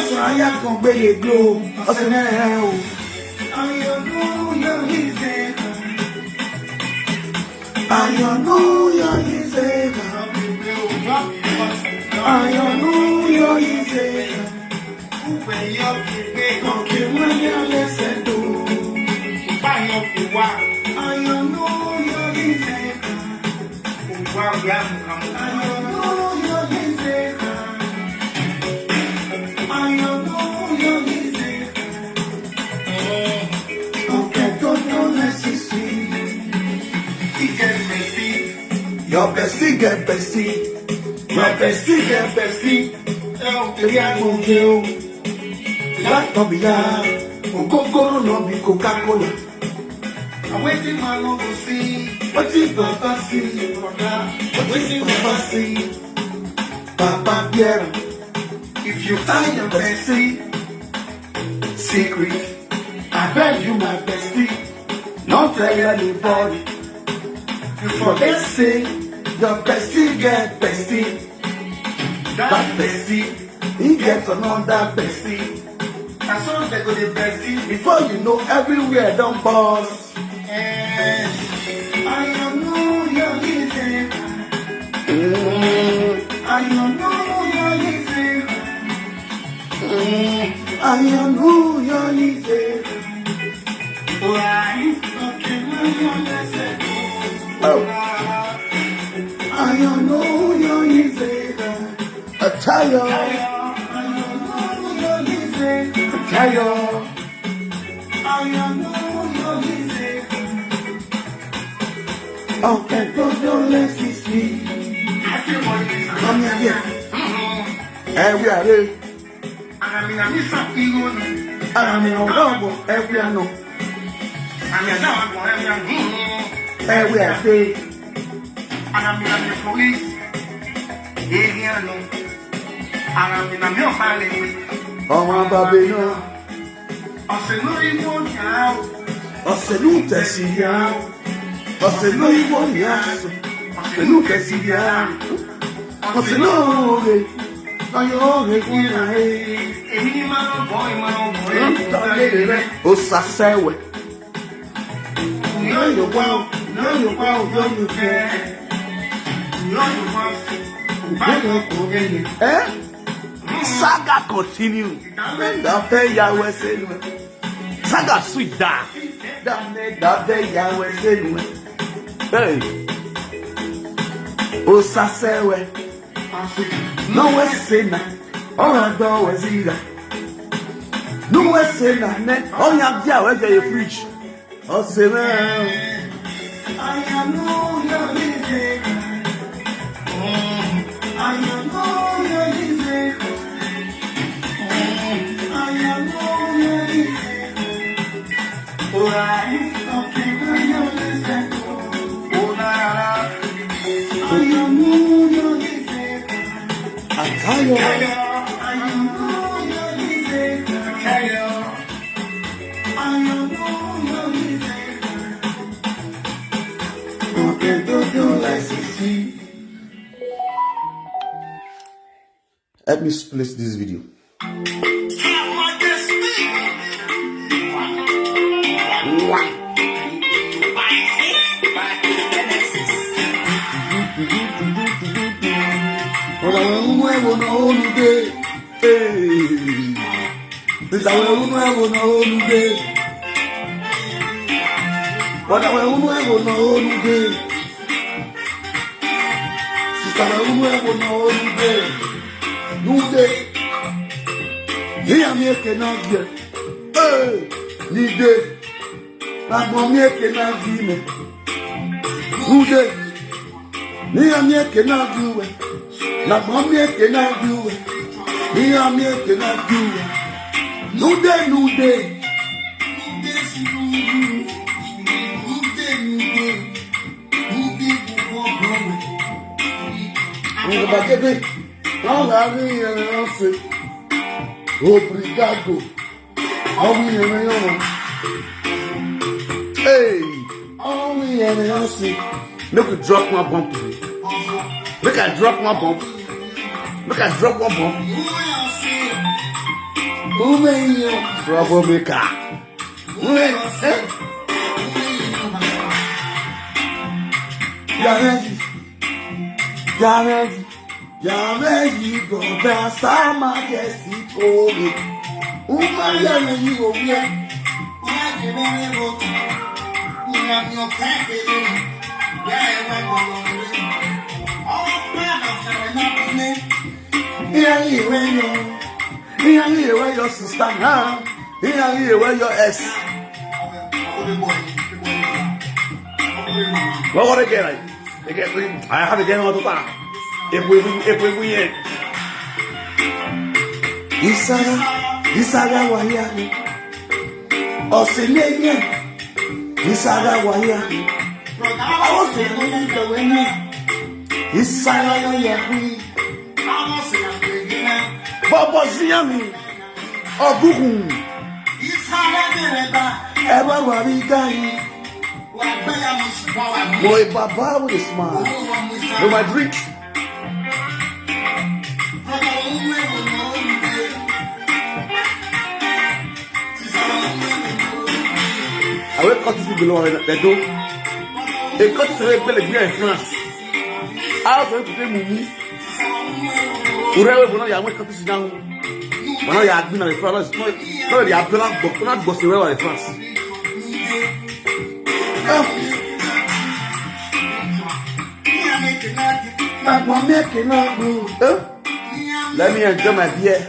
Saya con belle glow. Oseneo. Hallelujah, he's there. Hallelujah, he's there. Okay, when you listen to Hallelujah, he's there. Hallelujah, he's there. Hallelujah, he's there. Okay, don't let's see. Your bestie get bestie. Your bestie get bestie. That no be ya. Coca no be Coca-Cola. I'm waiting my love to see. What is Papa see? What is Papa see? Papa Pierre. If you find your bestie secret, I beg you my bestie. Don't tell anybody. For they say your bestie get bestie. That bestie, he gets another bestie. As soon as they go to bestie, before you know everywhere don't pause. I don't know your easy. I don't know your easy. I don't know your easy. Why? Okay, oh. I don't know your easy. A tire. Kayo, oh, and don't let me see. Come here, and we are there. I mean, every ano. And we are there. I mean, the police. Oh, my baby, no. Ọ̀sẹ̀ ló ìwọ ní àwọ̀. Ọ̀sẹ̀ ló tẹ̀sí àwọ̀. Ọ̀sẹ̀ ló ìwọ ní àṣọ. Ọ̀sẹ̀ ló tẹ̀sí àwọ̀. Ọ̀sẹ̀ ló rè. Ọ̀yọ́ rè fún ìrànlẹ́. Èmi ní máa ń bọ̀ ìmọ̀ ọ̀bọ̀ rẹ̀. Ó ń tọ́lé rẹ̀. Ó sàṣẹ́wẹ̀. Yóò yóò wá o. Yóò yóò wá o. Yóò yóò fẹ́. Yóò yóò wá o. Báyọ̀ kò gẹ̀yẹ̀. Saga continue. Saga sweet da. Hey. O sasewe. No we sena. Ora do we ziga. No we sena ne. Onya dia we je fridge. O sena. I am no your music. I am no your music. Let me split this video. Un nuevo no olvidé. Un nuevo no olvidé. Un nuevo no olvidé. Un nuevo no olvidé. Nude. Ni a mí que nadie. Ni de. La momia que nadie. Nude. Ni a mí que nadie. La momia que nadie. Ni a mí que nadie. Nude, nude. Obrigado. Hey, look at drop my bump. Look at drop my bump. Look at drop my bump. Umeyo, troublemaker. Yameji, go back, some majesty told me. Umaya, you go here. Here, where your sister now? Here, where your S? What would I get? I have to get out of that. If we win. Isaga wahia. Australia. Isaga wahia. Australia wahia. Isaga wahia. Baba Ziami. Obuhun. Ever worry dying. Boy, Baba with a smile. No, my drink. I will cut this below the door. They cut this away here in France. I was going to pay Mumi. Whoever will not cut this down. When I had been on the France, no, they have not bossed away in France. Let me enjoy my beer.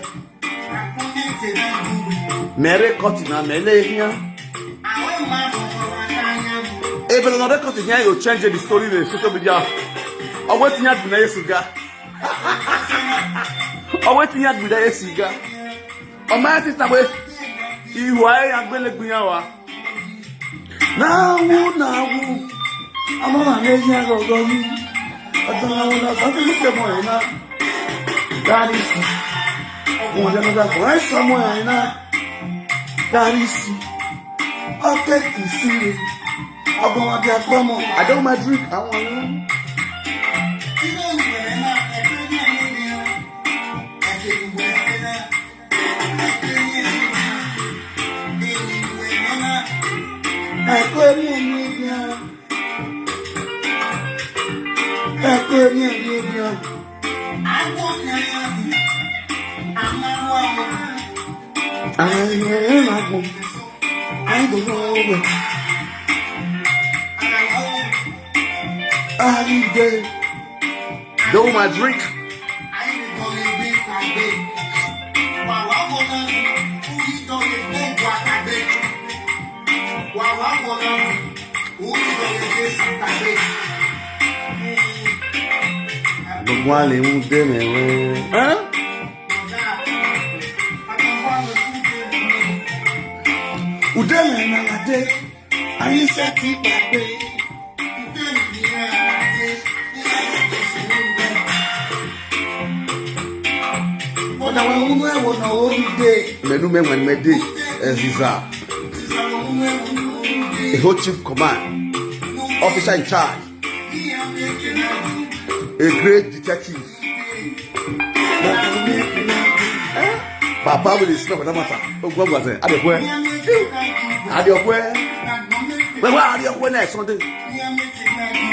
Mary cutting and Mele here. Even another cutting here, you change the story in social media. I went to have a cigar. I went to have a cigar. A man is away. You are going to be our. Now, I'm on a lazy go. I don't know something is the boy now. That is one of the boys somewhere now. That is okay to see. I'm going to get one more. I don't my drink. I want to. I couldn't do my drink. Wale mudeme hein? Udeme na lade ayi seti pape. Oda wa unwe wona oride menu me wan mede eziza. The whole chief command, officer in charge, a great detective. Baba will smell for that matter. Oh, God was it? Are you aware? Where are you aware next Sunday?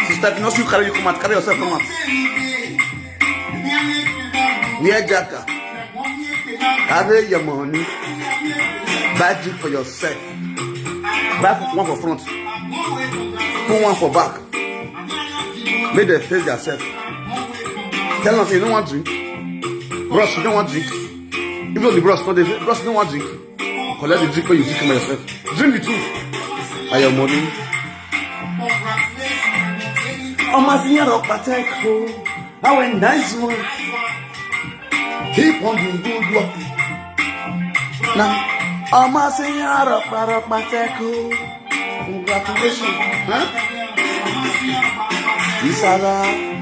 Sister, if you carry you come out, carry yourself come out. Near Jacka, carry your money, buy drink for yourself. Buy one for front, put one for back. Make them face yourself. Tell them say you don't want drink. Bros, you don't want drink. Even though the bros you don't want drink. Collect the drink when you drink by yourself. Drink the two. And your money. Oh my senior Pateko. How a nice one. Keep on doing good work. Now, oh my senior Pateko. Congratulations. Huh? Isara.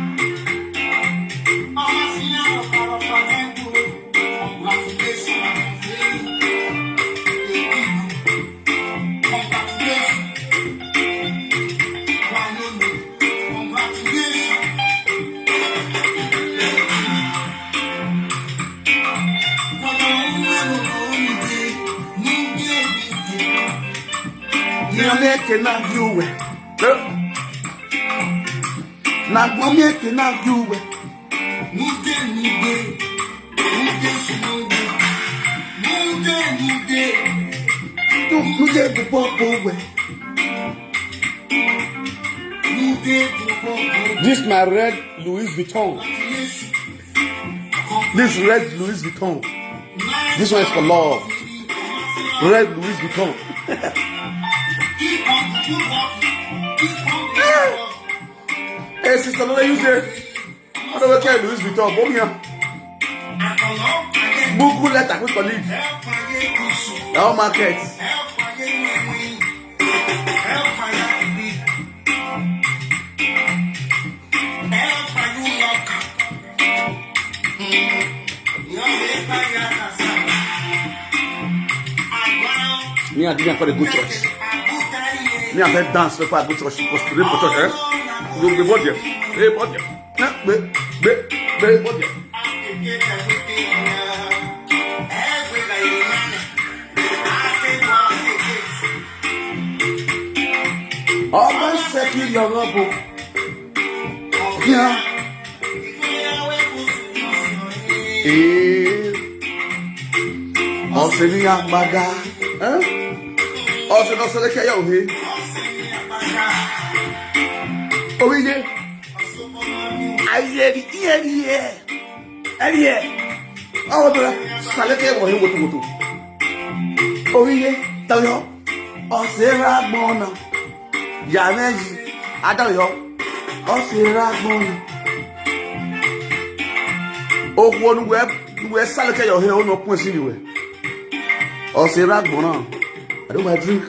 Nyame cannot do it. Not mommy cannot do it. This is my red Louis Vuitton. This red Louis Vuitton. This one is for love. Red Louis Vuitton. Hey sister, what are you saying? I don't care Louis Vuitton. Boom here. Beaucoup letter with colleagues. Our markets. Me and Dina for the good church. Me and her dance for a good church. Because to the church, eh? You be body. Be body. Be body. All my second your rubble. Yeah. Also me and baga. Also no so like you here. Oh yeah. Eddie. Oh bro, saleke wo he wotu. Oh yeah. Tell you. Osera bona. Ya meji. Adayo. Osera bona. Oh one web, we saleke your hair no point anywhere. Osera bona. I don't want to drink.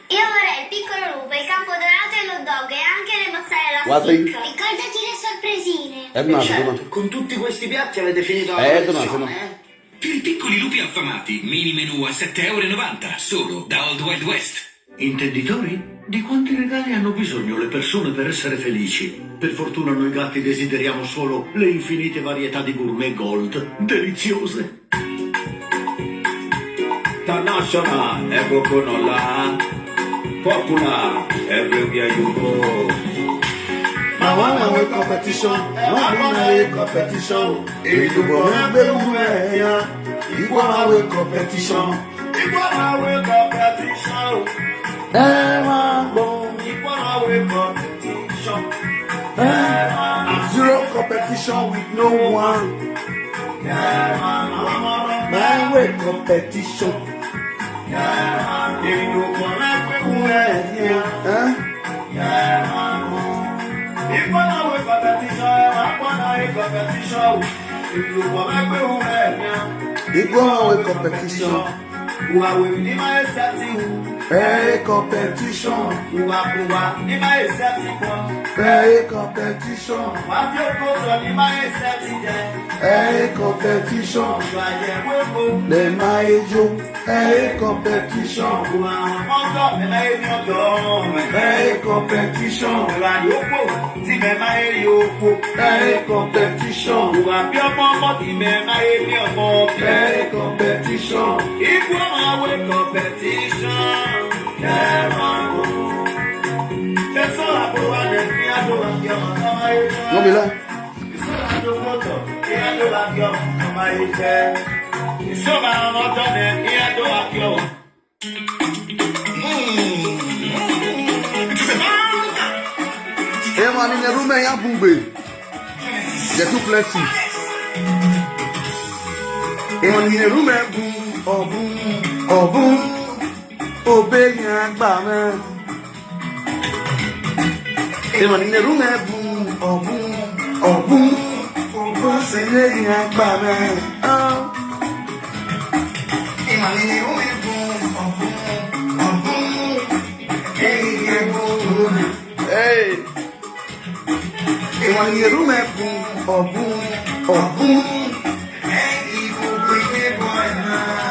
Io vorrei il piccolo lupo, il campo dorato e l'hot dog e anche le mozzarella Guarda stick. Ricordati le sorpresine. Certo, con tutti questi piatti avete finito la collezione, Per i piccoli lupi affamati, mini menù a €7,90 solo da Old Wild West. Intenditori? Di quanti regali hanno bisogno le persone per essere felici? Per fortuna noi gatti desideriamo solo le infinite varietà di gourmet gold, deliziose. Tanashana, ego konola, fortuna, everywhere you go. I want to win competition. I want to win competition. If you want to win, you want to win competition. You want to win competition. You want to win competition. Zero competition with no one. My way competition. You want to win, if you want to win competition, I want to win competition. If you want to win competition, who are winning my statue? Hey competition, who are in my statue? Hey competition, what's your goal in my statue? Hey competition, the my joke. Hey competition, who are hey competition, hey competition, who are your mama, hey competition, if you want to win competition, that's all I want to do. No, be like. Hey man, in the room ya bumbe. Get too plenty. Hey man, in the room boom, oh boom, oh baby agba man. Hey man, in the room boom, oh boom, oh say baby agba man. Hey man, in the room boom, oh boom, hey boom, hey. Hey man, in the room boom, oh boom, hey boom, boy now.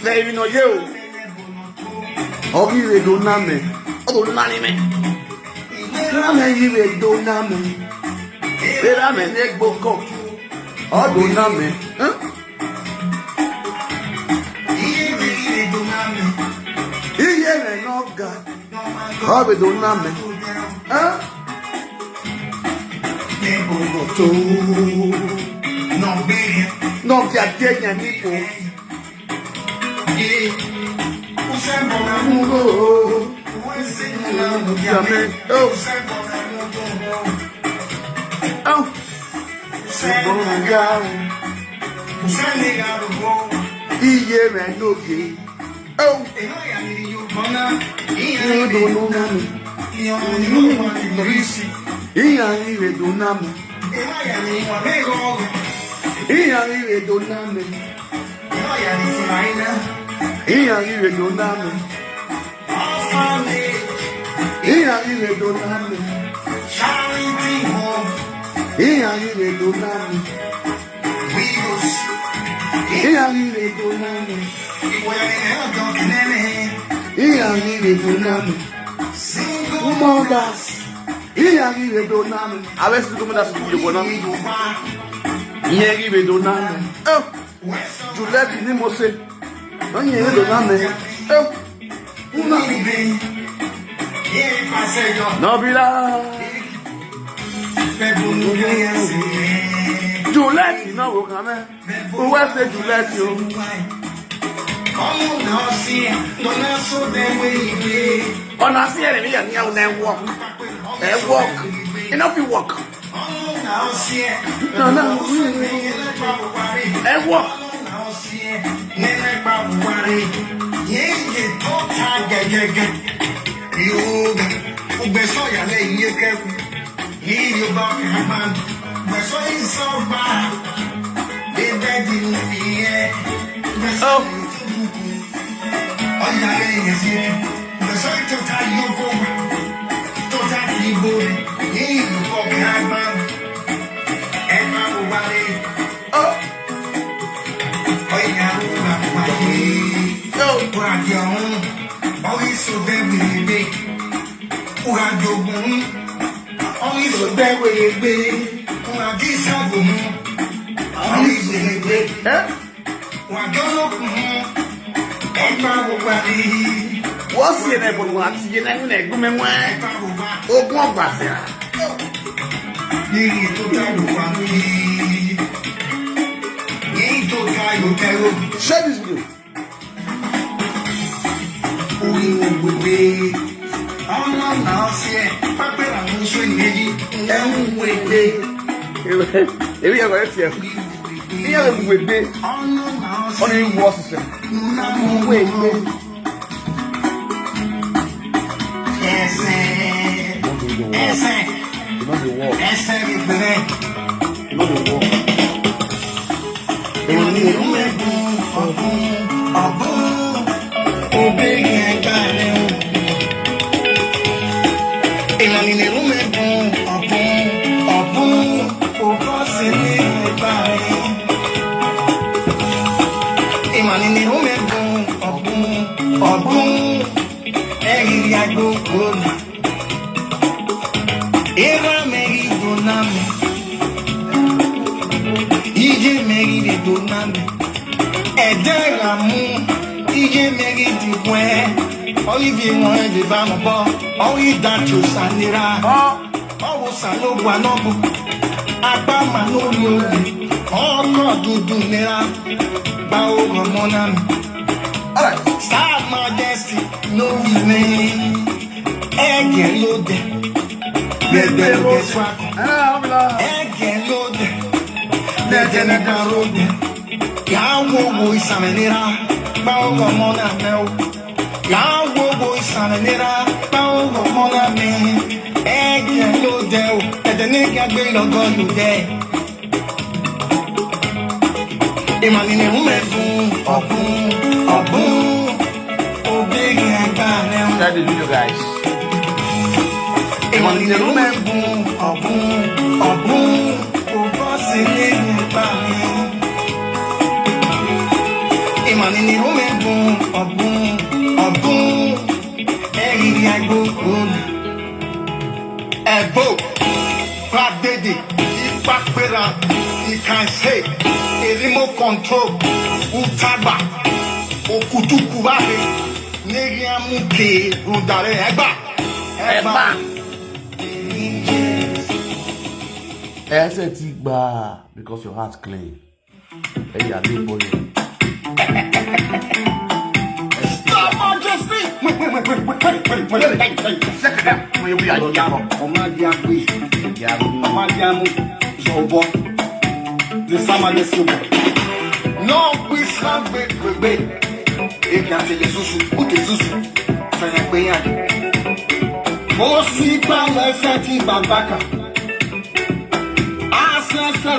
Baby no you. Ogi we do na me. O do na ni me. Na me yi we do na me. Era me nek boko. O do na me. Iye no God. Robe do name. No biadenya nipo. Iye me no ge. Oh, you don't know me. Iye me do name. Iye me do name. Iye me do name. Iye me do name. Charity home. Iye me do name. Iye me do name. Iye me do name. Mothers. Iye me do name. A ver si tú me das un video con Iye me do name. Oh, Juliette ni mo se. No iye me do name. Oh, no bila. Juliette no wo kame. Who was say Juliette yo? On a see any and you walk. Walk. Enough you walk. No. Walk. What's your name? What's your name? Share this video. Start majesty, no remain. Again, loaded. Again, loaded. Yawo boy samenera, bao mona mel. Yawo boy samenera, bao mona me. Again, loaded. The nigga will not go to there. Imagine a woman, oh, big and bad. Share this video, guys. Imagine a woman, oh, bossing in the body. Imagine a woman, hey, I go good. A boat, Flat Daddy, back better, you can say. Remote control, Utaba, Okutukubahe, Negiamuke, Udare, Eba. Because your heart's clean. Hey, I do boy. Stop, Majesty! Wait. Second them. When you be at your job. The summer is super. No, we stand big. If you have a susu, put a susu. Oh, see, power setting Babaka. Ask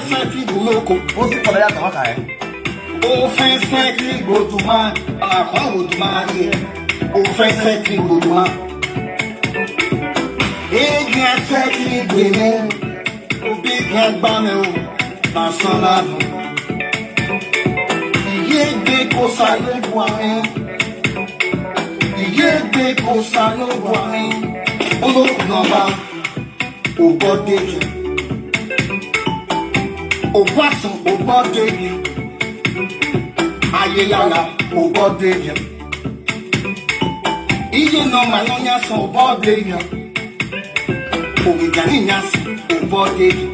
setting Buloko. What's it for the other? Oh, fence setting go to man. How would man here? Oh, fence setting go to man. If you are setting women, oh, big head banner, national. Yegbe ko sale buami, yegbe ko sale buami. Olókùn nọmba, ògbọ́déjì, ògbàsùn ògbọ́déjì, ayélujára ògbọ́déjì. Iye nọmba lọ́nyà sàn ògbọ́déjì, ògìjà níyà sàn ògbọ́déjì,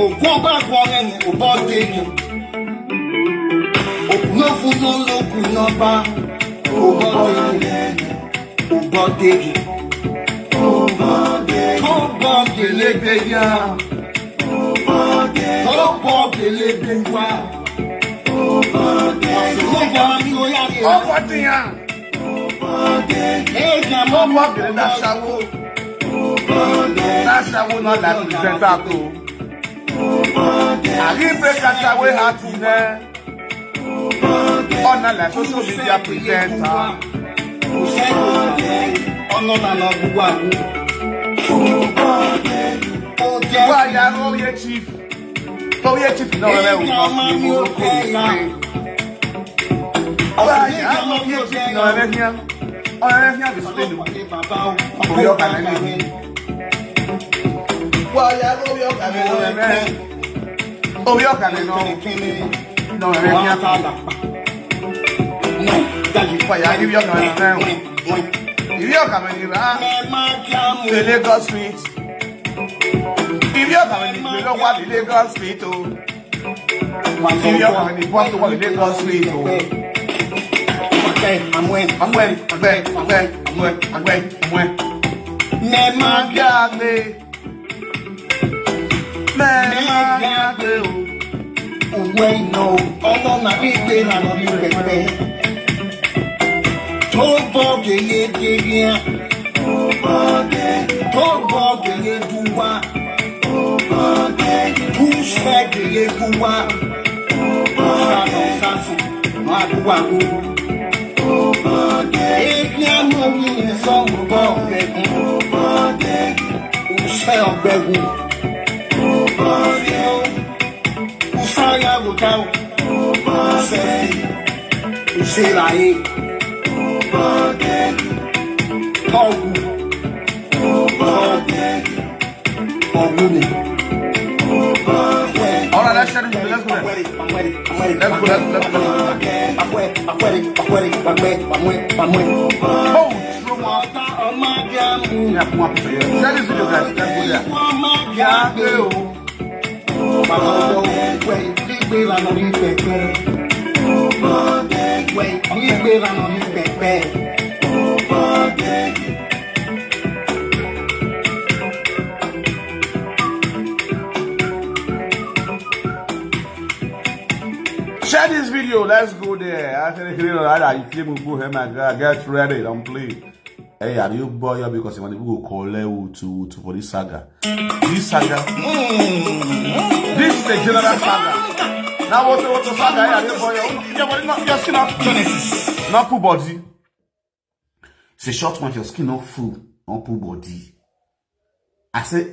ògbọ́gbàgbọ́ ẹni ògbọ́déjì. No food, no local number. On the social media presenter. Chief. Chief, no, I give you if you're coming to Lagos Street, if you're coming to Lagos Street, if you're coming to Lagos Street, I'm share this video, let's go there. I think you go here, my God, get ready, don't play. Hey, are you boy because you want to go call to for this saga? This saga, this is a general saga. Now what the saga? Are you boy? Your skin off Genesis, not full body. It's a short one. Your skin not full, not full body. I say,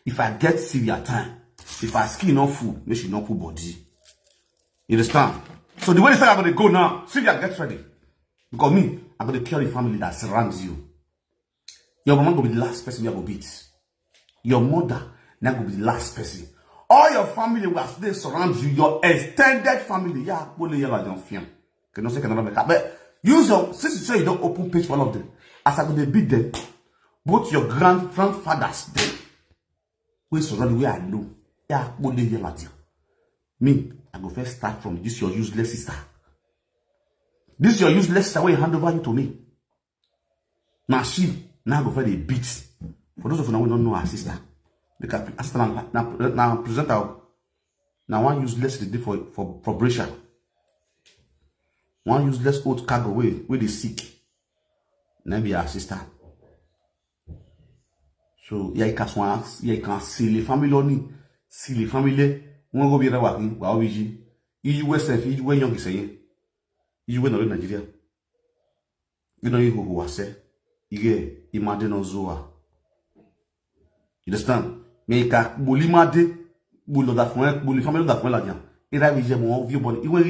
if I get severe time, if I skin not full, they should not full body. You understand? So the way they say I'm gonna go now, Sylvia, get ready. Because me, I'm gonna kill the family that surrounds you. Your mama gonna be the last person you gonna beat. Your mother now gonna be the last person. All your family will still surround you, your extended family. Yeah, only you don't film. Can you say can make up? But Use your, since you say you don't open page for all of them, as I'm going to beat them, both your grandfathers, them, we surround where I know. Yeah, me, I go first start from this your useless sister. This your useless sister where you hand over you to me. Now she, now go for the beat. For those of you who don't know her sister, because now present her. Now one useless lady for Brescia. One useless old cargo where they sick. Now be her sister. So yeah, you can see the family only. See the family. One go be there working. Wow, we you West if you young is saying. You went in Nigeria. You know you who was say. You imagine Ozoa. You understand? Mais ka bolimade bolo da fun boli family da fun la jan ira bi je mo view body iwe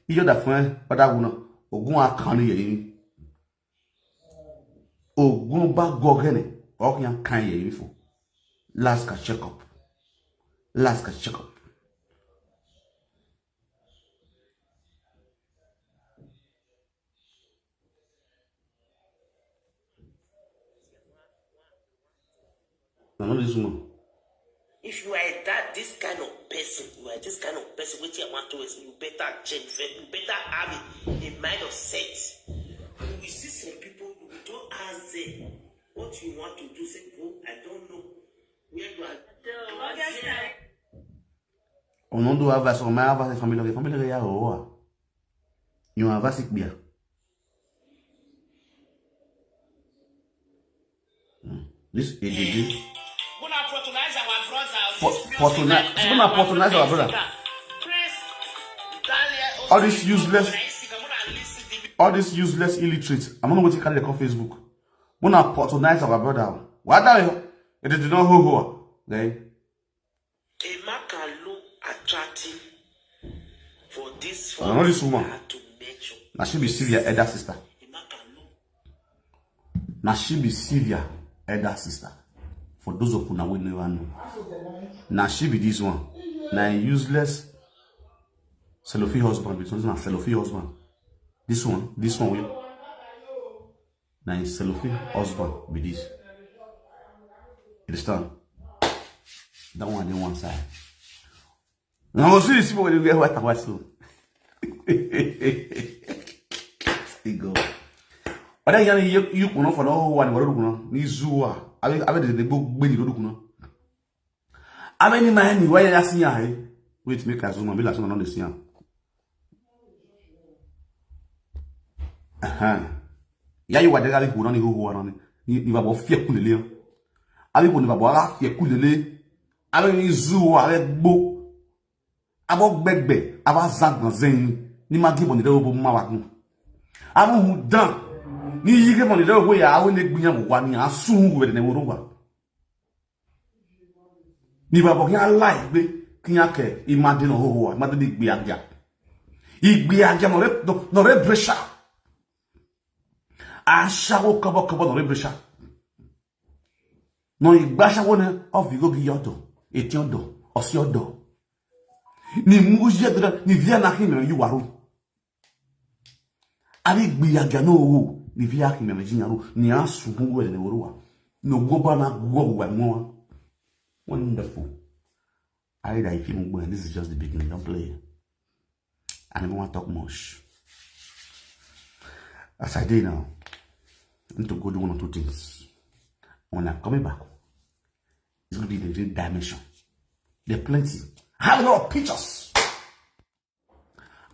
iyo da fun pada wu na ogun akan ni yin ogun ba gogene o kan kan yin fo last ka check up no this one. If you are this kind of person, which I want to is you better change, you better have a mind of sense. We see some people, you don't ask them what you want to do. Say, oh, I don't know where you are. On não doit avoir son mère, avoir famille, ya roa. You have a sick beer. This is patronize our brother. All this useless illiterate. I'm not going to carry the Facebook. We not patronize our brother. What are you? It is not who. Okay. A man can look attractive for this. I know this woman. Now she be Sylvia elder sister. Now she be Sylvia elder sister. For those of you who never know. Now she be this one. Now useless cellophane husband. This one's not cellophane husband. This one will. Now cellophane husband be this. You understand? That one on one side. Now go see this people when you get white and white so. There go. But then you know for the whole one what ni zua. Avec des beaux bénis de l'eau. Avec ni main ni voyez la signe. Wait, make a zoom, mais la sonne dans le signe. Ya you wadega avec vous ni vous ni va boire fier couler le. Avec vous ni va boire fier couler le. Avec ni zou avec beau. Avec bebe, avec zang dans zen ni magi bon de bo ma wa kun. Avec vous dan ni yike mon de wo ya awo ne gbiyan wo wa ni asun wo de ne wo wa. Ni ba bo kan like be kiyan ke imagine ho wa imagine igbe aja. Igbe aja no re bresha. Ashawo kobo no re bresha. No igba shawo ne of you go gi yodo, eti odo, osi odo. Ni muje de ni via na him you waru. Ari gbe aja no wo. Ni via ki me jinyaro ni asu hu de ne woruwa no goba na go wa mo wonderful. I die if you this is just the beginning, don't play. I don't want to talk much. As I did now, I need to go do one or two things. When I'm coming back, it's going to be the real dimension. There are plenty. I have a lot of pictures.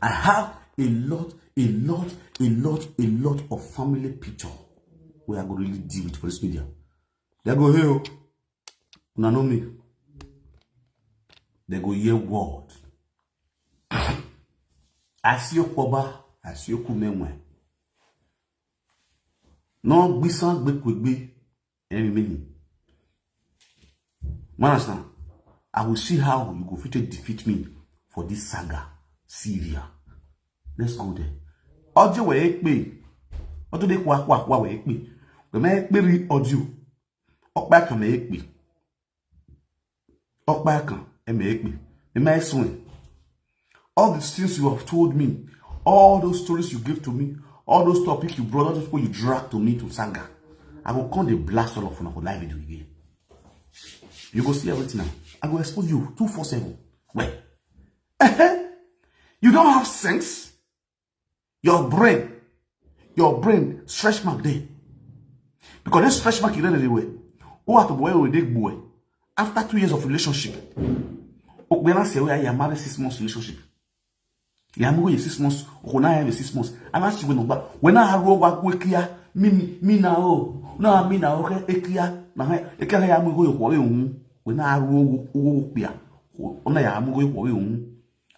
I have a lot of family picture where I go really deal with for this media. They go here, you know me. They go hear word. I see your koba, I see your kumenwe. No bisan gbe enemy. Understand? I will see how you go fit to defeat me for this saga, Syria. Let's go there. Audio we ekpe. Audio de kwa we ekpe. We me ekpe ri audio. Okpa kan me ekpe. Okpa kan me ekpe. Me me swing. All the things you have told me, all those stories you give to me, all those topics you brought, all those people you drag to me to Sanga, I will come the blast all of you for live video again. You go see everything now. I will expose you 247. Where? You don't have sense. Your brain stretch mark there. Because that stretch mark you learn anyway. Who have to boy with big boy? After 2 years of relationship, when I say we are married 6 months relationship. You are married 6 months, when I have 6 months. And I see when I have work with clear, me now, no, me now, okay, clear. Now, I can't have go when I have work clear. When I have go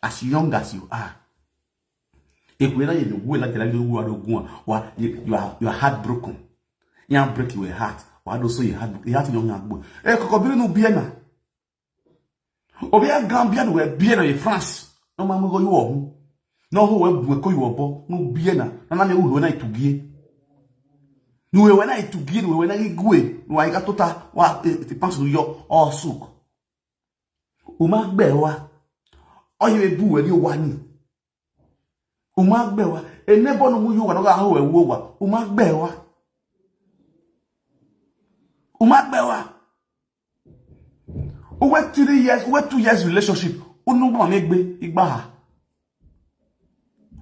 as young as you are. If we are in the way like you are heartbroken. You are break your heart. Why do so your heart young boy? Eh, Kokobiri no biena. Obia Gambia no biena in France. No man go you own. No who we call you obo. No biena. Na me who na itugie. No we na itugie no we na igwe. No I got tota wa the pants no yo all sook. Uma gbewa. Oye bu we ni wani. Uma gbewa. E nebo no mu yo wa no ga ho we wo wa. Uma gbewa. Umagbewa. Uwe 3 years, uwe 2 years relationship. Unugba megbe igba.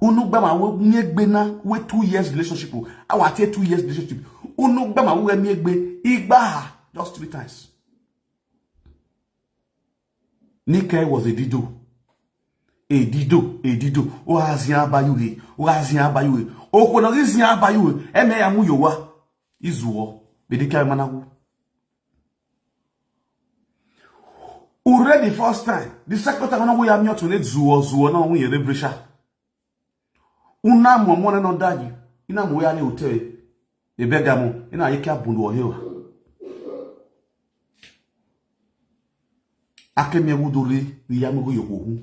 Unugba ma we megbe na we 2 years relationship. Awa 2 years relationship. Unugba ma we megbe igba. Just 3 times. Nika was a dido. A dido. O azia bayuhe. O azia bayuhe. O kono azia bayuhe. Eme ya mu yowa. Izuo. Bedika managu. Already the first time, the second time we have not to let zuo na we rebrisha. Una mo na no daji. Ina mo ya ni hotel. E bega mo, ina yeke abundu o hewa. Akemi wuduri wi ya mo yoko hu.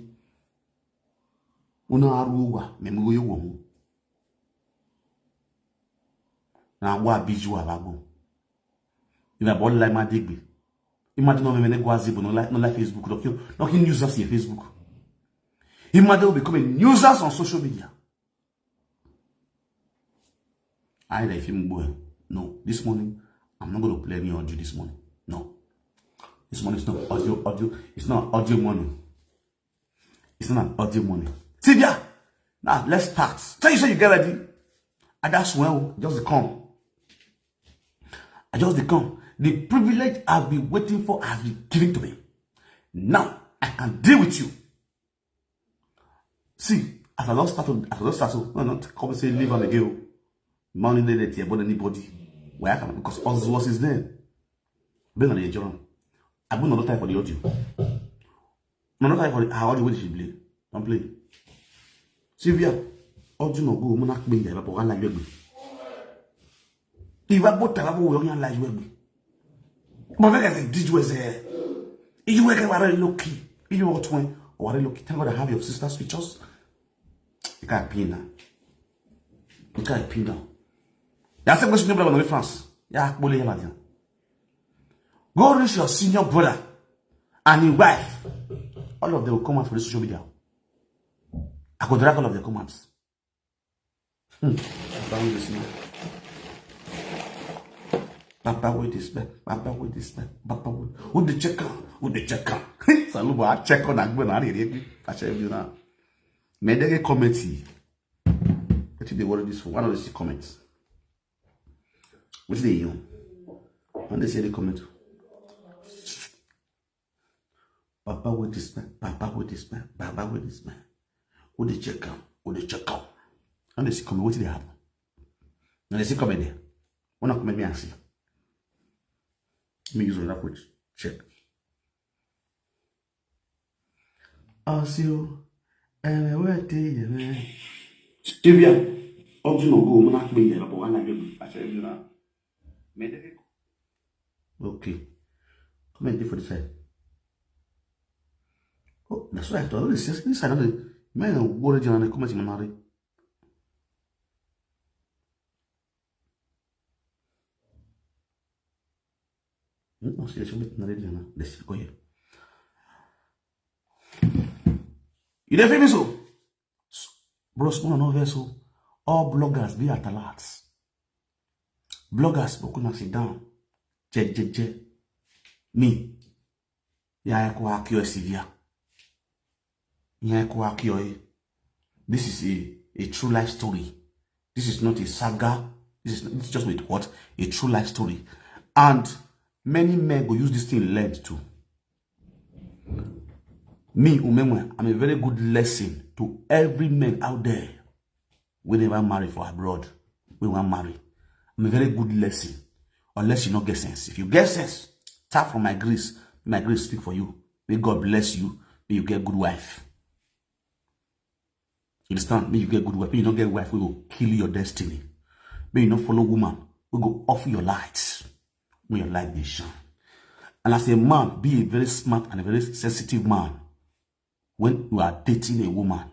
Una aruwa me mo yoko hu. Na wa biju abagbo. Ina bol like ma digbe. Imagine no me go azibo no like Facebook. No can use us here Facebook. Imagine will become users on social media. I like him boy. No, this morning I'm not going to play any audio this morning. No, this morning is not audio. It's not audio morning. It's not an audio morning. Sylvia, now let's start. Tell you so you get ready. And that's well, just come. I just come. The privilege I've been waiting for has been given to me. Now I can deal with you. See, as I lost started, no, not come and say leave on the girl. Money they let about anybody. Where I can because us was his name. Been on the journal. I will not time for the audio. No, not time for the audio which she play. Don't play. Sylvia, audio no go, monak be here, but one like you. If I bought a we only like you. But I think did you was there? You were very lucky. You were 20 or very lucky. Thank God I have your sister's pictures. You can't pin now. You can't pin now. That's a question about France. Yeah, bully him. Go reach your senior brother and your wife. All of them will come out for the social media. I could drag all of their comments. Papa with this man, Papa with the checker, Saluba, I check on that when I did. I tell you now. Made a comment. What if they wanted this for one of the comments? What's the you? And they say the comment. Papa with this man, Papa with this man. With the checker, And they see comment, what did they happen? And they see comment there. One of comment me and see. Me use that which check. I'll see you. And where do you? Sylvia, also no go. I'm not being here, but one I do. I tell you now. Okay. Comment for the side. Oh, that's why I thought this is this. I don't know. Man, what did you want to comment in my No, si lascio mettere una adesso go here. You dey feel me so? Bros, no vessel. All bloggers be at alerts. Bloggers, but sit down. Je. Me. Ya kwa akio severe. Ya kwa akio. This is a true life story. This is not a saga. This is just with what? A true life story. And many men go use this thing learned too. Me, Umemwe, I'm a very good lesson to every man out there. We never marry for abroad. We won't marry. I'm a very good lesson. Unless you not get sense. If you get sense, tap from my grace. My grace speak for you. May God bless you. May you get good wife. You understand? May you get good wife. May you not get wife. We will kill your destiny. May you not follow woman. We go off your lights. May your light be shine. And as a man, be a very smart and a very sensitive man when you are dating a woman,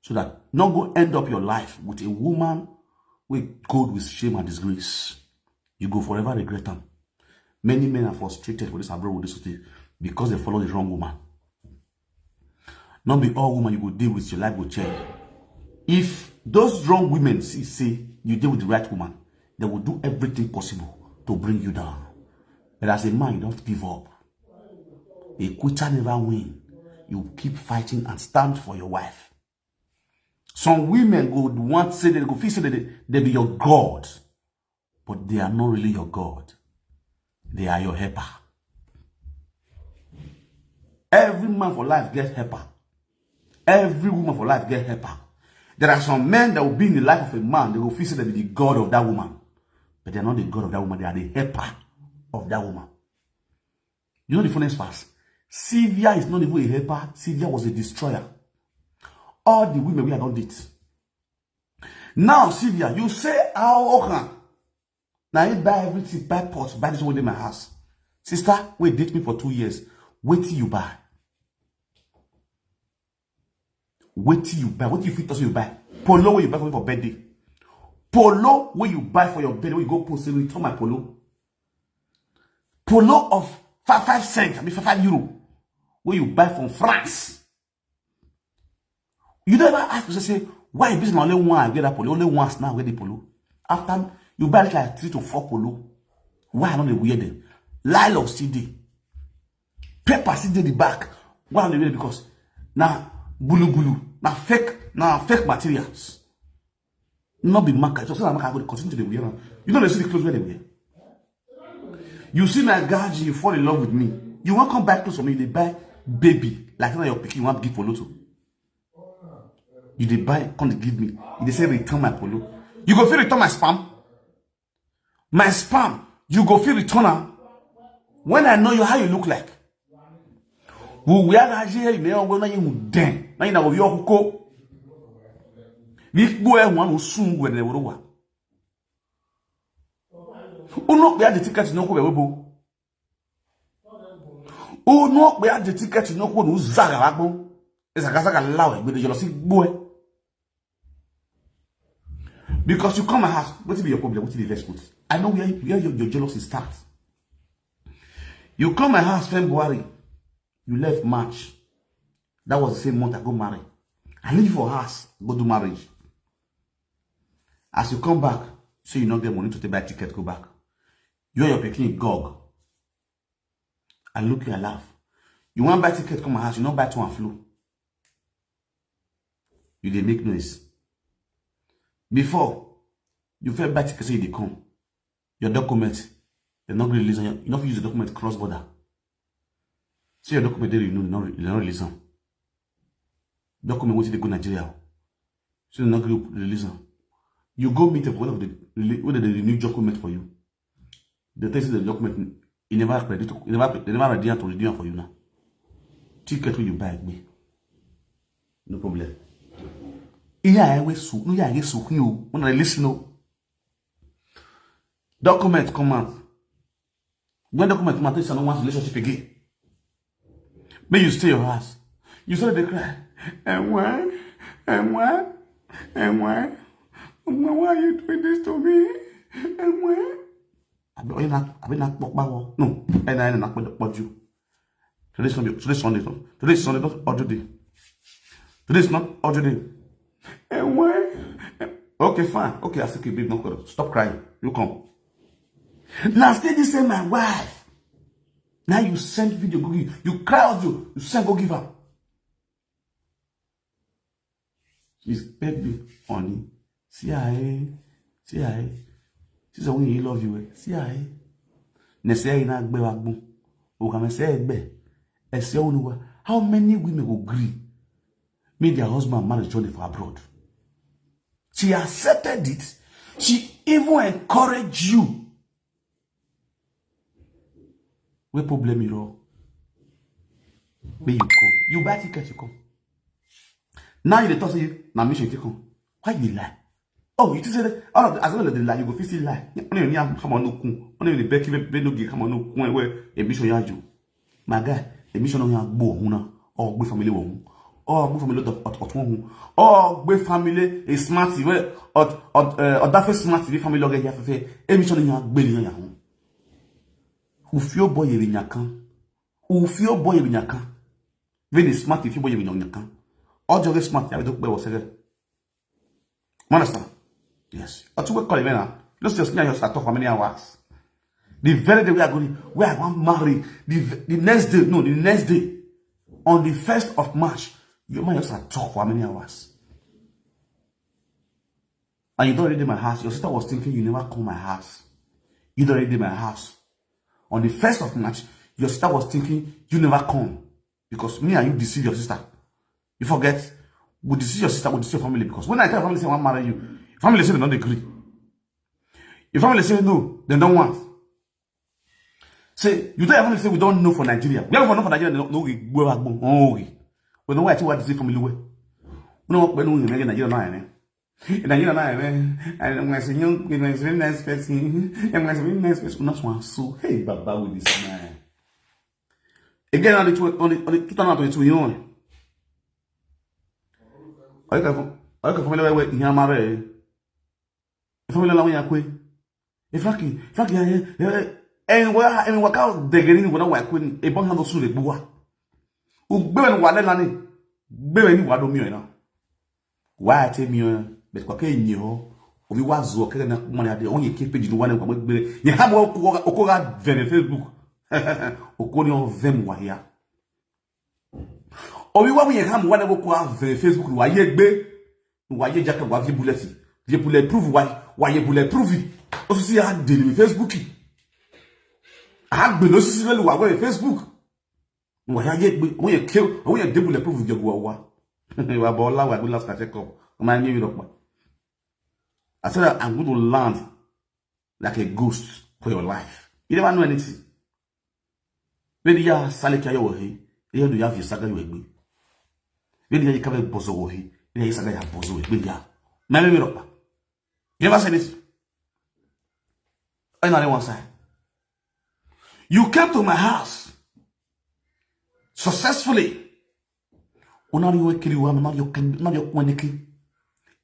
so that not go end up your life with a woman with gold with shame and disgrace. You go forever regret them. Many men are frustrated for this abroad with this thing because they follow the wrong woman. Not be all women you go deal with, your life will change. If those wrong women say you deal with the right woman, they will do everything possible to bring you down. But as a man, you don't give up. A quitter never win. You keep fighting and stand for your wife. Some women would want to say they go feel say that they be your God, but they are not really your God. They are your helper. Every man for life gets helper. Every woman for life gets helper. There are some men that will be in the life of a man. They will feel say they be the God of that woman, but they are not the God of that woman. They are the helper of that woman. You know the funniest part? Sylvia is not even a helper. Sylvia was a destroyer. All the women we have done it. Now, Sylvia, you say, how okay? Now you buy everything, buy pots, buy this one in my house. Sister, wait, date me for 2 years. Wait till you buy. Wait till you buy. What do you think you buy? Polo where you buy for me for birthday. Polo where you buy for your birthday. Where you go post it, return my polo. Polo of 5 cents, I mean 5 euro. Where you buy from France. You never ask to say, why is this only one I get that polo? Only once now I get the polo. After you buy like 3 to 4 polo. Why not the weird them? Lilac CD. Paper CD the back. Why not the weird? Because now bulu. Now fake materials. Not be market. So I'm going to continue to the wear. You know they see the clothes where they wear. You see my guy, you fall in love with me. You won't come back close to me. They buy baby. Like now you're picking, you want to give polo to. You they buy, come to give me. They say return my polo. You go feel return my spam. My spam. You go feel return her. When I know you, how you look like. We are not here. You know when you den. Now you know you are go. We go one who soon when they were. Uno be the ticket no ko webo. Uno be the ticket no ko no zaga lagbo. Ezaka lawe be the jealousy boy. Because you come my house, what will be your problem? What will be the first put? I know where your jealousy starts. You come my house February, you left March. That was the same month I go marry. I leave for house, go do marriage. As you come back, so you not get money to take buy ticket, go back. You and your picnic gog. I look you and laugh. You want buy ticket, come my house, you not buy to and flu. You they make noise. Before, you feel buy ticket, so you they come. Your document, they're not releasing. You not use the document cross border. So your document they not release them. Document what they go Nigeria. So they're not release them. You go meet one of the renew document for you. They tell you the document they never ready to renew for you now. Ticket when you buy me. No problem. I when I listen. Document come out. When document come out, you don't want relationship again. May you stay your house. You saw they cry. And why? Why are you doing this to me? And why? I've been not no. And I not about you. Today's Sunday. Today's Sunday, not audio day. Today's not audio day. And when? Okay, fine. Okay, I said, okay, babe, no, stop crying. You come. Now, still this say my wife. Now you send video, go give. You cry out, you send, go give her. She's baby, honey. See I. She said, when you love you, see I. Nesea in a bewagbon. O come say, be. How many women will agree? Made their husband marry journey for abroad. She accepted it. She even encouraged you. What problem you know? Where you come? You buy ticket, you come. Now you talk to you. Now mission you come. Why you lie? Oh, you say that all of the, as well as the lie, you go feel still lie. Only you come on no kun. Only the Becky no give come on no kun where a mission you. My guy, a mission on your bo huna or good family won. Or good family of one. Or good family is smart where or that first smart family log here for a mission on your belly on your home. Who feel boy in your can? Who feel boy in your can? Very smart if you boy in your can. All the smart, I don't was a understand? Yes. Or to work call it let's just start talk for many hours. The very day we are going, where I want marry, the next day, no, the next day, on the 1st of March, you might just talk for many hours. And you don't read in my house. Your sister was thinking you never come my house. You don't read in my house. On the 1st of March, your sister was thinking you never come. Because me and you deceive your sister. You forget, we deceive your sister, we deceive your family. Because when I tell your family say I want to marry you, family say they don't agree. Your family say no, they don't want. Say, you tell your family say we don't know for Nigeria. We don't know for Nigeria, they don't know we go back home. Oh, we know why I tell what to say family way. We know what we know in Nigeria now, in Nigeria now, and I'm going to say, young, you're very nice person. I'm going to say, very nice person. Not one so, hey, Baba with this man. Again, on the 2022, you know. I can familiar with him, marry. Family la wanya kwe. E Frankie, and work out the getting when I couldn't a bang on the suit boa. Who burn what lani? Burn what do me now? Why tell me, but cocaine you, or we was working money at the only keeping you one of them. You have Okoga very Facebook. Okonio them were here. Or we want me have one of Facebook, why ye be, why ye jack of bullet. You bulletproof why you bulletproof it. Also see I deal with Facebook. I have been no system why Facebook. Why when you kill when you bulletproof you go wa. We are bola we go last check up. Man give it up. I said I'm going to land like a ghost for your life. You never know anything. When you are sale kaya wo he, you do have your saga you egbe. When you come bozo wo he, you saga ya bozo egbe ya. Man give it up. You never say this. Another one side. You came to my house successfully. Unari we kiri wa not your kweniki.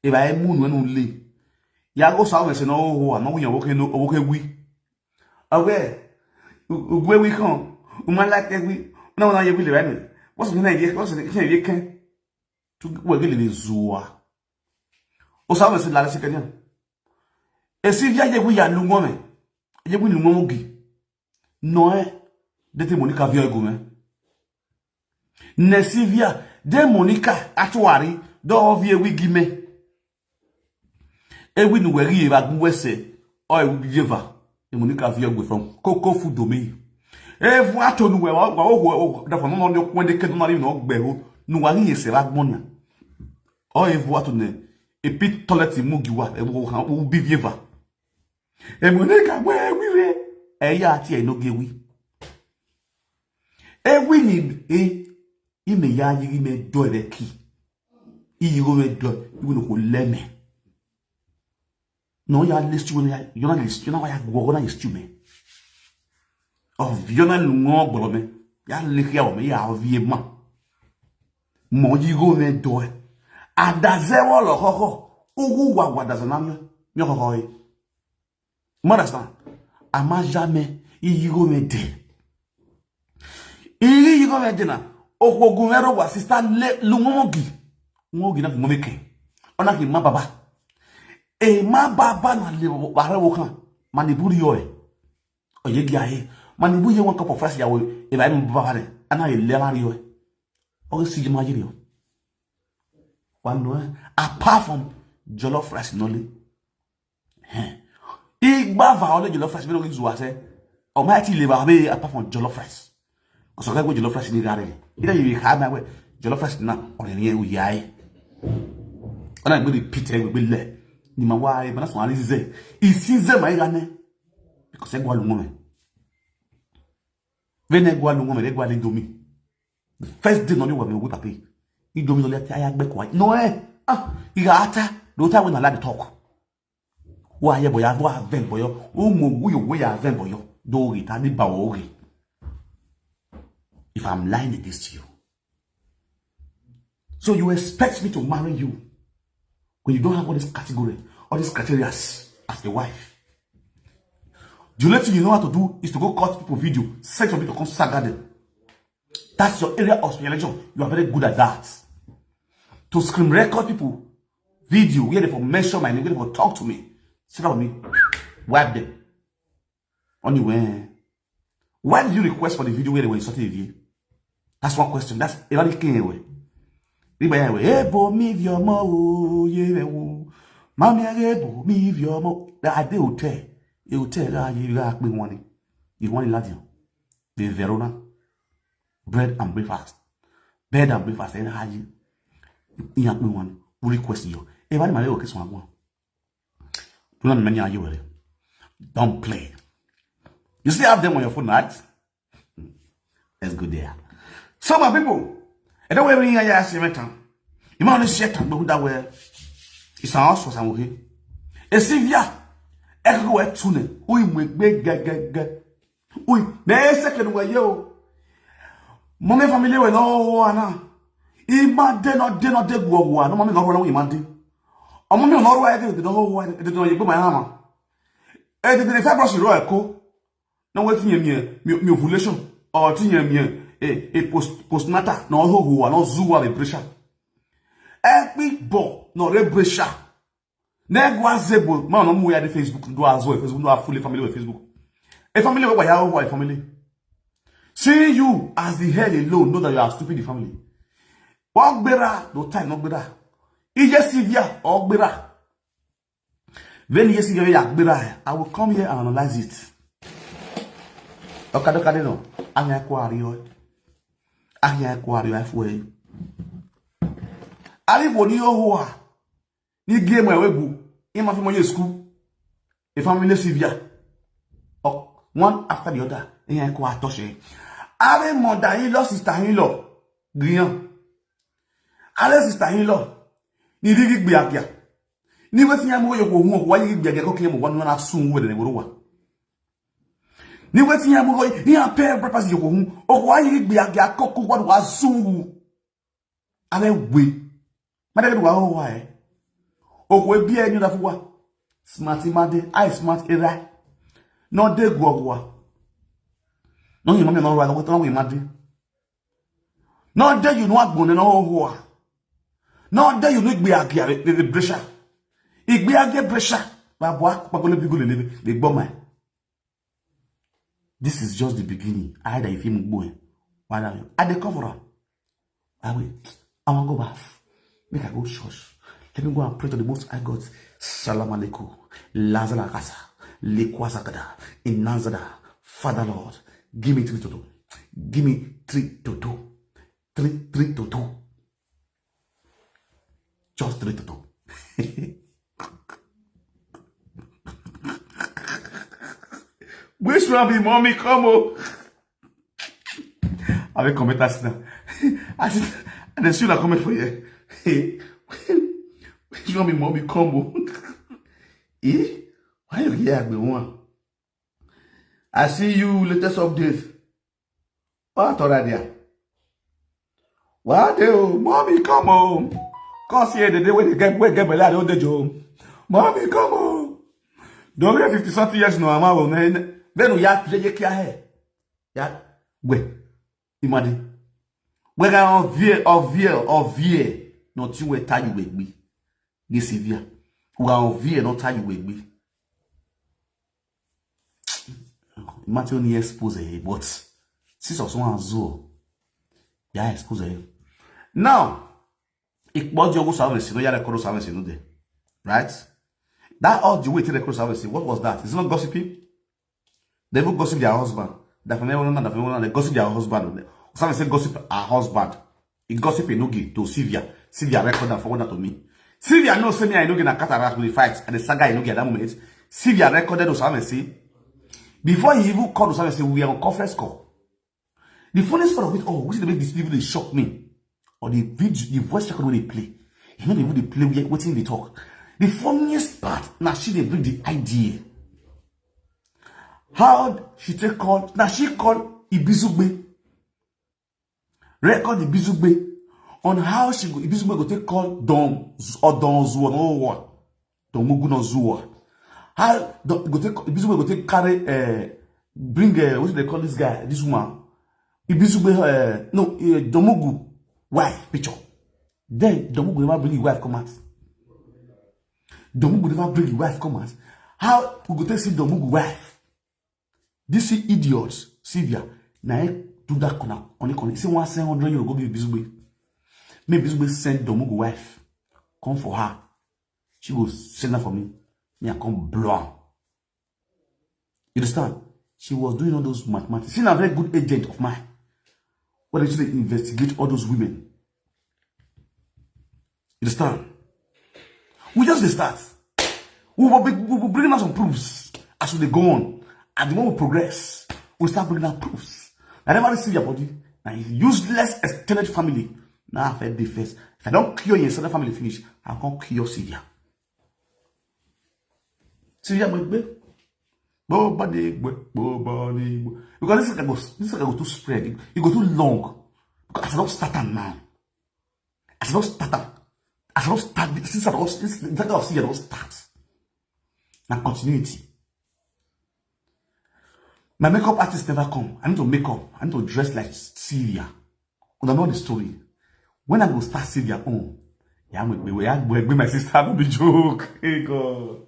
If I moon when only. Ya go saw me say no ho no we okay no okay we. Away. Where we come. Uma like we. No na you really right. What's the name? What's the name you can to we really zua. O saw me say la second. Esi via ye we ya lungo me. Ye we lungo gi. No de Monica via go me. Nesivia de Monica atuari do vie we gi me. E we nu weri e ba gun wese o e we jeva. De Monica via go from Coco food domain. E fu atonu we wa da for no no ko de kedu na ri no gbe ho nu wari e se ba gbonia. O e fu atonu e pit toilet mugi wa e wo bi vieva. E Monica we re e ya ti e no ge wi. E wi ni ime ya yiri me do re ki. I go me do you no ko leme. No ya list you na you na list you na wa ya go na list you me. Of you na lungo gboro me. Ya le ya o me ya vie ma. Mo yi go me do. Adaze wo lo koko. Ugu wa da na mi koko yi. Understand? Ama jamais il go me de. Il go me de na. Okogumero wa sister le lungogi. Ngogi na ngomeke. Ona ki ma baba. E ma baba na le bare wo kan. Maniburi yo e. Oye gi aye. Manibu ye one cup of rice ya wo e ba mi baba re. Ana e le mari yo e. O si ma yiri yo. One no apart from jollof rice noli. Igba va ole jollof rice be no zu ase. O ma ti le ba be apart from jollof rice. Cause I go jollof rice ni gare. Ida you have na we jollof rice na o re yen uyi aye. Ona gbe repeat e gbe le. Ni ma wa e ba na so ali ze. Isize ma ira ne. Because e gwa lu ngome. Vene gwa lu ngome le gwa le domi. The first day no ni wa me we papi. I domi no le ti aya gbe kwa. No iga ata do ta we na la the talk. Wa ye boya wa ven boyo. O mo wu yo we ya ven boyo. Do ri ta ni ba wo ri. If I'm lying against you. So you expect me to marry you when you don't have all this category, all these criteria as a wife. The only thing you know how to do is to go cut people video, send some people to come saga them. That's your area of specialization. You are very good at that. To screen record people video where they for mention my name, where they for talk to me, sit down with me, wipe them. Anyway, why did you request for the video where they were insulting the? That's one question. That's everybody came away. Ebo mi vio mo ye wo. Mami ebo mi vio mo. That ade hotel. E hotel la ye ga pe won ni. You want Ladion. The Verona. Bread and breakfast. Bed and breakfast and haji. You have me one. We request you. Everybody ma le o keso agbon. Do not many are you really. Don't play. You still have them on your phone, right? Let's go there. So my people, I don't wear any ass metal. You might share time that way. It's an house for some way. A Sylvia, echo at tune. We make get. We, the second way, yo. Mommy family will know one. Imade not de go. No mommy not run away, imade. A mommy not why I did the whole one. It did not go my hammer. I did the fibros royal co. No waiting me ovulation or me. A postnatal no ho no zuwa le pressure epi bo no le pressure na gwa zebo ma no mu ya de Facebook do azo Facebook do fully family with Facebook a family where ya ho family see you as the head alone know that you are stupid the family ogbera no time no gbera ije severe ogbera when you see ya gbera I will come here and analyze it okado no anya kwa ariyo ahia kwari afwe ali boni oho ni game e webu ima fi mo ye school e family severe one after the other ehia kwa atoshe are mother in law sister in law grian are sister in law ni rigi gbe akia ni wetin ya mo ye ko hu wa yi gbe age ko kile mo wonu na sun we de wa ni wetin ya mo ni a pair purpose yo hu o wa yi gbe age akoko wa sun ale we ma de wa ho wa e o ko bi enyu da fu wa smart made I smart era no de gogwa no yin mo me no ra lo to we made no de you no agbon no ho wa no de you no gbe age the pressure igbe age pressure ba bo akpagolo bi go le gbo mai. This is just the beginning. Either if him go at the cover up. I want to go bath. Make I go church. Let me go and pray to the most high God. Salam alaikum. Lazala kasa. Lekwasakada. Inanzada. Father Lord. Give me 3 to 2. Give me 3 to 2. 3 to 2. Just 3 to 2. Which one be mommy come on? I will comment that now. And then soon I comment for you. Which one be mommy come on? Why you here be one? I see you latest update. What already? What do mommy come on? Come see the day when they get belly out the job. Mommy come on. Don't get 50 something years no amount man. Then ya play kia he. Ya we. Imagine. We ga on vie. No ti we ta you we gbi. This Sylvia. We are on V and not tell you with me. Matthew only expose but since also one zoo. Yeah, expose now. It was your service, no, you record service, no, there. Right? That all the way to record service, what was that? It's not gossiping. They will gossip their husband. They gossip their husband. Some say gossip her husband. He gossip a noogie to Sylvia. Sylvia record and forward that to me. Sylvia knows me I know get a cataract with the fights and the saga I know get that moment. Sylvia recorded us say before he even called us say we are on conference call. The funniest part of it all, which they make these people they shock me. Or the video, the voice record when they play. You know they play waiting they talk. The funniest part, now she they bring the idea. How she take call? Now she called Ibizugbe. Record Ibizugbe on how she go. Ibizugbe go take call Don or Don Zua no what? Don Mugu no Zua. How go take Ibizugbe go take carry bring what do they call this guy? This woman. Ibizugbe Don Mugu wife picture. Then Don Mugu never bring his wife come out. Don Mugu never bring his wife come out. How we go take see Don Mugu wife? This idiots, Sylvia, now do that connect. See 100 euro go give Bizugbe. Maybe Bizugbe send Don Mugu wife. Come for her. She will send her for me. Me I come blow her. You understand? She was doing all those mathematics. She's a very good agent of mine. What did she investigate all those women? You understand? We just start. We will bring out some proofs as we go on. And the more we progress, we start bringing out proofs. I never see your body. Now, useless extended family. Now, I've had the first. If I don't cure your extended family finish, I can't cure Sylvia. Sylvia, because this go too spread. It go too long. Because I don't start now. I don't start. Since I don't start. Now, continuity. My makeup artist never come. I need to make up. I need to dress like Sylvia. I know the story. When I go start Sylvia, my sister will be joke. Hey God.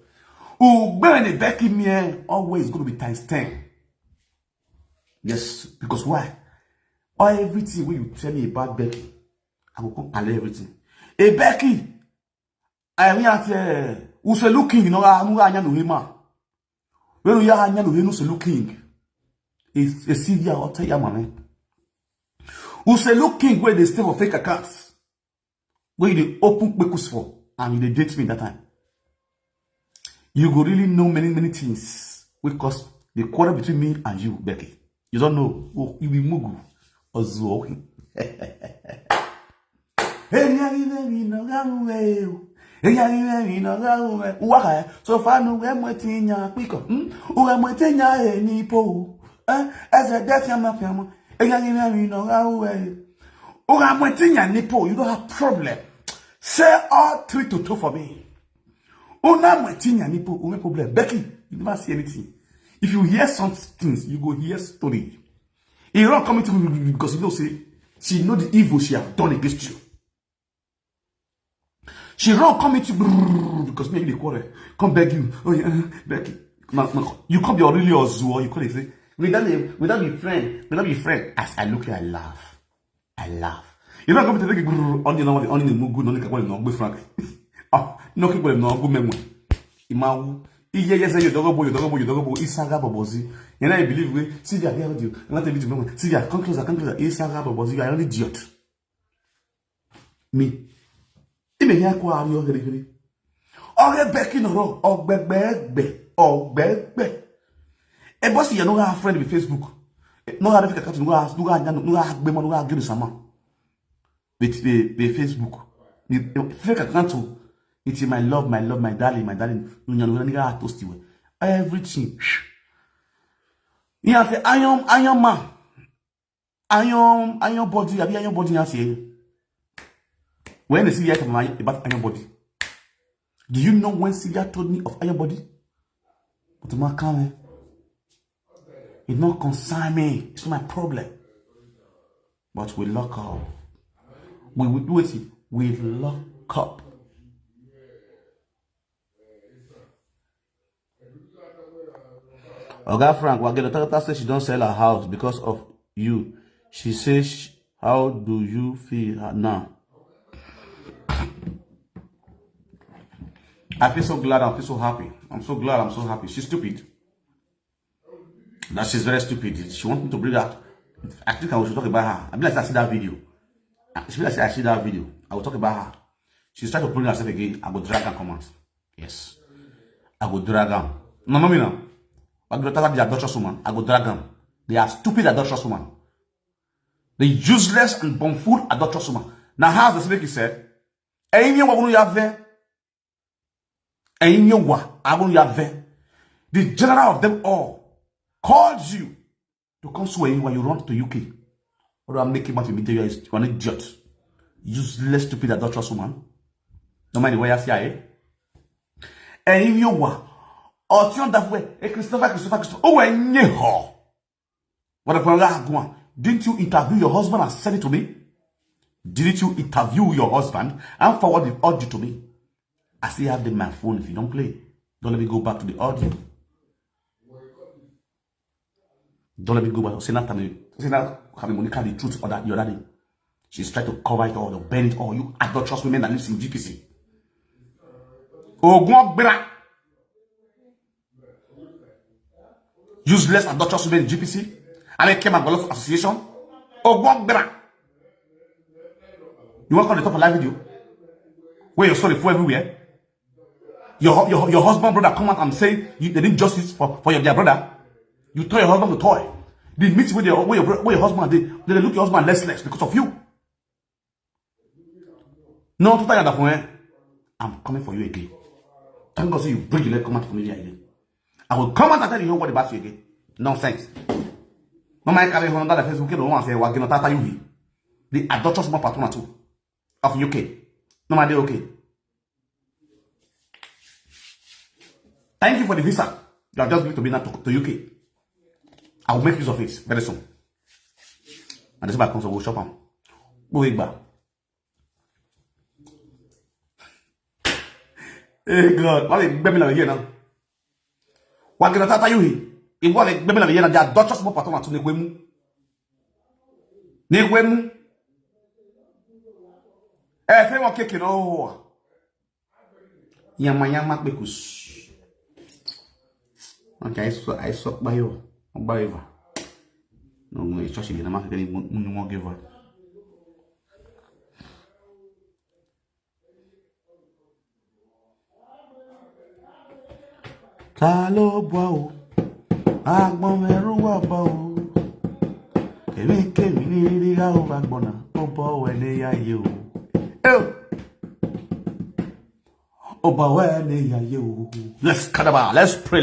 When Becky me always going to be times 10. Yes, because why? Everything when you tell me about Becky, I will come and everything. Hey Becky, I am here. Who's looking? You know, I'm going to him. When you are looking. Is a Sylvia or tell your money. Who say looking where they stay for fake accounts. Where they open quickness for and they date me that time. You go really know many things. Because the quarrel between me and you, Becky. You don't know. Oh, you be Mugu or Zuo. So far no wetinya piko. Wetinya ni po. As a death yama. You don't have problem. Say all 3 to 2 for me. Problem. Becky, you never see anything. If you hear some things, you go hear story. You don't come to me because you know say she know the evil she have done against you. She don't come to because maybe they quarrel. Come beg you. Oh yeah, Becky. You come be really or zoo, you call it say. Without be friend. As I look here, I laugh. You don't come to take on the mugu, no nigga, no good frank. Oh, no people no good memory. Imawu. Yes, you dog boy, Isaga Bobozi. And I believe we see the idea with you. Not a bit of memory. See, come closer, Isaga Bobozi. You are an idiot. Me. Even here, qua are you very? Oh, Becky no, oh, Bebe. A boss, you know, have friend with Facebook. No, I don't no, give sama. With the Facebook. The fake account. It's my love, my darling. You toast you. Everything. You have the iron man. Iron body, iron body, I say. When they see you about iron body. Do you know when Sylvia told me of iron body? But my camera. It not concern me. It's not my problem. But we lock up. We lock up. Oga Frank, Wagelotata says she don't sell her house because of you. She says, how do you feel now? I feel so glad. I feel so happy. I'm so glad. I'm so happy. She's stupid. That she's very stupid. She wants me to bring out. I think I should talk about her. I mean, like I see that video. She like I see that video. I will talk about her. She's trying to bring herself again. I will drag her comment. Yes. I will drag her. No, no, me no. I will talk about the adulterous woman. I will drag them. They are stupid adulterous woman. The useless and bumfool adulterous woman. Now, how the snake said, the general of them all calls you to come sway when you run to UK. Or I'm making money with you are an idiot. Useless, stupid adulterous woman. No matter where you see, and you were. Or that way, Christopher. Oh, and you what didn't you interview your husband and send it to me? Didn't you interview your husband and forward the audio to me? I still have them on my phone. If you don't play, don't let me go back to the audio. Don't let me go back. Say not having Monica the truth or that the other day. She's trying to cover it all, to bend it all. You adulterous women that lives in GPC. Useless adulterous women in GPC. And I came and got association. You want to call the top of live video? Where you're sorry for everywhere? Your husband brother come out and say they did justice for their brother. You tell your husband to toy. They meet with your husband, they look your husband less because of you. No, to tell you I'm coming for you again. Thank God say you bring your leg come out for me again. I will come out and tell you what about you again. Nonsense. No man carry on that Facebook no one say Wagelotata you. The adulterous more patron too of UK. No man they okay. Thank you for the visa. You are just going to be now to UK. I will make use of it very soon. And this back comes to shop on. Go back. Hey God, what is baby here now? What can I tell you? It was like baby here now. They are Dutch more patron to Neguemu. Neguemu. Eh, fais mon cake no. Yama bekus. Okay, I saw by you. By no, it's just I'm not getting more give her. Kalo bow, Agbomeru bow. Kemi ni ga o bagbona, o bow ene ya you. Let's kadaba, let's pray.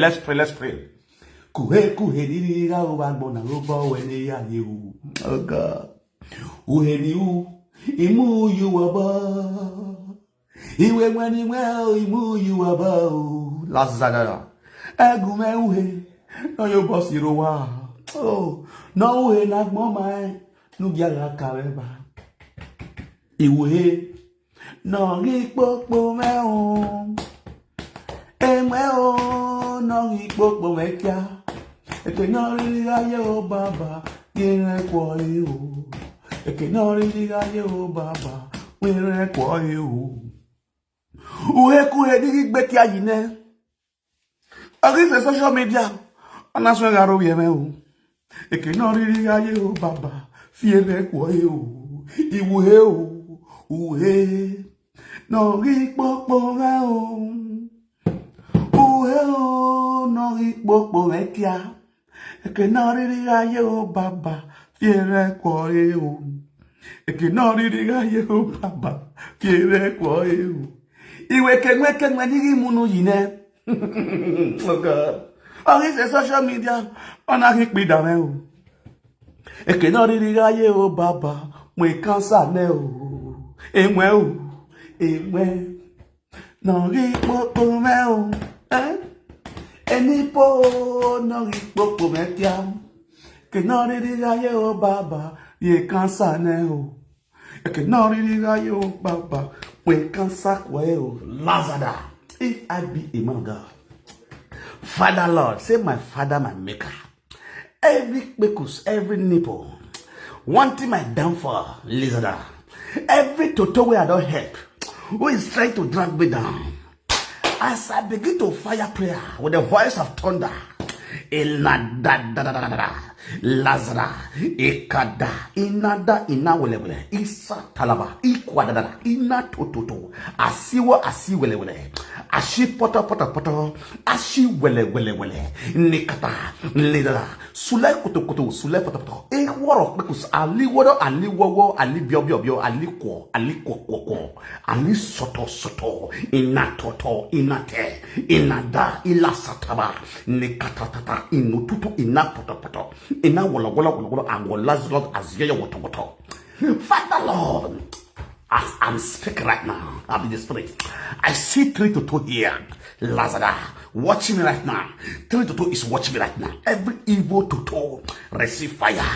Kuhe ni ga o bagbona, o bow ene ya you. Oh God. Uheni u, imu you aba. Iwe mwani mwao, imu you aba. Lazada. Egume uhe, no yo boss irowa. Oh, no uhe nak mama, no gyala kaweba. Iwe, no rikpokpo meo. Emeo, no rikpokpo mekia. Eke no riliga yo baba, gire kwa yo. Eke no riliga yo baba, gire kwa yo. Uhe kuhe digi bekia yine. Against social media, on a swing arrow, a canary, you, Baba, fear kwa you, uhe, no rikpo round, no rikpo mekia, a canary, you, Baba, fear kwa you, a canary, you, Baba, fear kwa you. Iwe can when you munu yine. Oh God. Oh, it's social media. On a hit me down. E que no diga yo baba. Mwe cansa neo. E mwe. No ripo meo. E nipo no ripo metia. Que no diga yo baba. Ye cansa neo. E que no diga yo baba. Mwe cansa kweo. Lazada. If I be a man of God, Father Lord, say my Father, my Maker. Every pecus, every nipple, wanting my downfall, lizard. Every toto where I don't help, who is trying to drag me down. As I begin to fire prayer with the voice of thunder, Lazara, Ekada, Inada, Inawele, Isa Talaba, Ikwadada, Ina Tototo, Asiwa, Asiwele, Ashi Poto, Ashi Wele, Nikata, Leda, Sule Koto, Sule Poto, a war of because Ali Wado, Ali Wawo, Ali Bio, Ali Koko, Ali Soto, Inatoto, Inate, Inada, Ilasataba, Nikatata, Inututu, Inapoto. Ina wala and Lazarus as your water. Father Lord, as I'm speaking right now, I'm in the spirit. I see 3 to 2 here. Lazarus, watch me right now. 3 to 2 is watching me right now. Every evil to receive fire.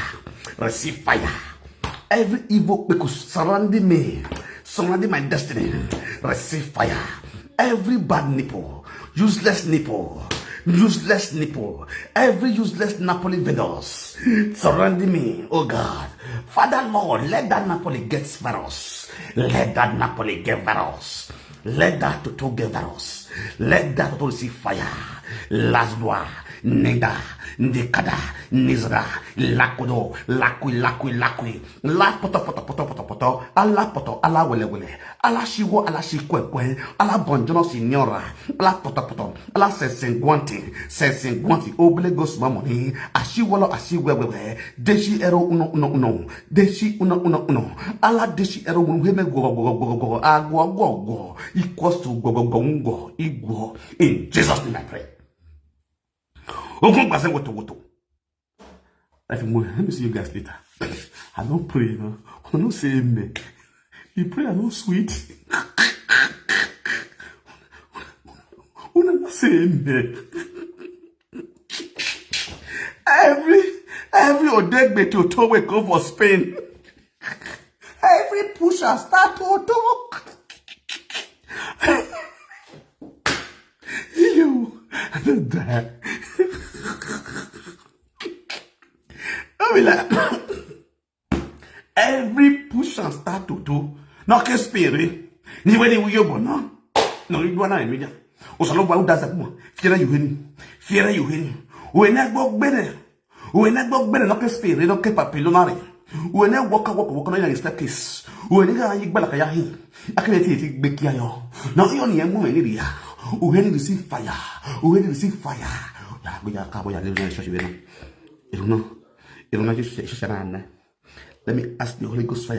Every evil because surrounding me, surrounding my destiny, receive fire. Every bad nipple, useless nipple, every useless Napoli vendors surrounding me, oh God. Father Lord, let that Napoli get virus. Let that Napoli get virus. Let that Toto get virus. Let that Toto receive fire. Lasdwa, Neda, Ndekada, Nizra, Lakodo, Lakui, La poto, ala poto, ala wele, ala shiwo, ala shikwe, ala bonjono signora, ala poto, ala senguanti, obele gos mamoni, ashiwewe, deshi ero uno, deshi uno, ala deshi ero heme go, agwo, equals to go, igwo. In Jesus' name I pray. Let me see you guys later. I don't pray, no. I don't say amen. You pray, I don't sweet. I don't say amen. Every odegbe to we go for Spain. Every pusher start to talk. You, I don't die. I be like, every push and start to do, no que spirit, ni when you yobo no, you do na media. O salo ba uda zakuma, fiera you heni, when I go better, no que spirit, no que papilonare. When I walk no in staircase, when I go back ya hi, I can take big yo. Now you only a woman area, who had receive fire, Ya, we are cabo ya little church, you know. Let me ask the Holy Ghost fire.